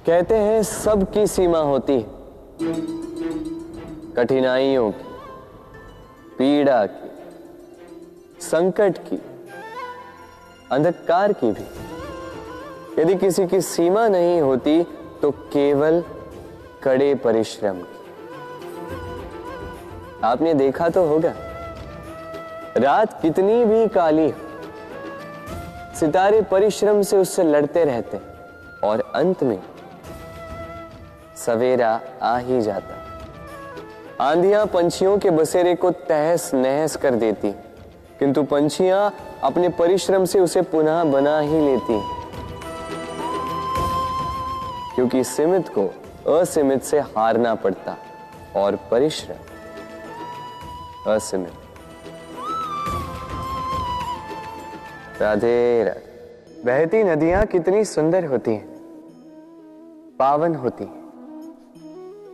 कहते हैं सबकी सीमा होती है, कठिनाइयों की, पीड़ा की, संकट की, अंधकार की भी। यदि किसी की सीमा नहीं होती तो केवल कड़े परिश्रम की। आपने देखा तो होगा, रात कितनी भी काली हो, सितारे परिश्रम से उससे लड़ते रहते और अंत में सवेरा आ ही जाता। आंधियां पंछियों के बसेरे को तहस नहस कर देती, किंतु पंछियां अपने परिश्रम से उसे पुनः बना ही लेती, क्योंकि सीमित को असीमित से हारना पड़ता और परिश्रम असीमित। राधे राधे। बहती नदियां कितनी सुंदर होती हैं, पावन होती हैं।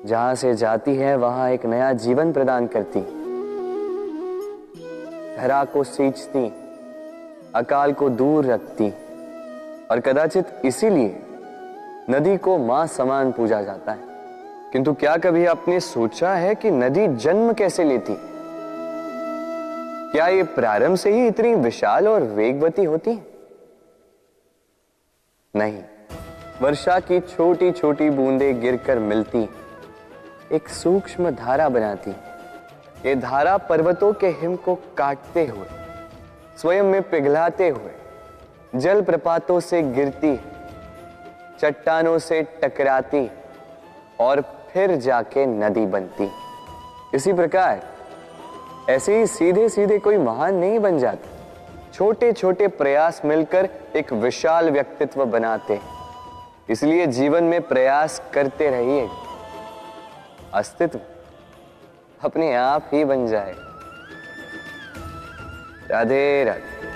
जहां से जाती है वहां एक नया जीवन प्रदान करती, धरा को सींचती, अकाल को दूर रखती, और कदाचित इसीलिए नदी को मां समान पूजा जाता है। किंतु क्या कभी आपने सोचा है कि नदी जन्म कैसे लेती? क्या ये प्रारंभ से ही इतनी विशाल और वेगवती होती? नहीं, वर्षा की छोटी छोटी बूंदें गिरकर मिलती एक सूक्ष्म धारा बनाती। ये धारा पर्वतों के हिम को काटते हुए, स्वयं में पिघलाते हुए, जल प्रपातों से गिरती, चट्टानों से टकराती और फिर जाके नदी बनती। इसी प्रकार ऐसे ही सीधे सीधे कोई महान नहीं बन जाता। छोटे छोटे प्रयास मिलकर एक विशाल व्यक्तित्व बनाते। इसलिए जीवन में प्रयास करते रहिए, अस्तित्व अपने आप ही बन जाए। राधे राधे।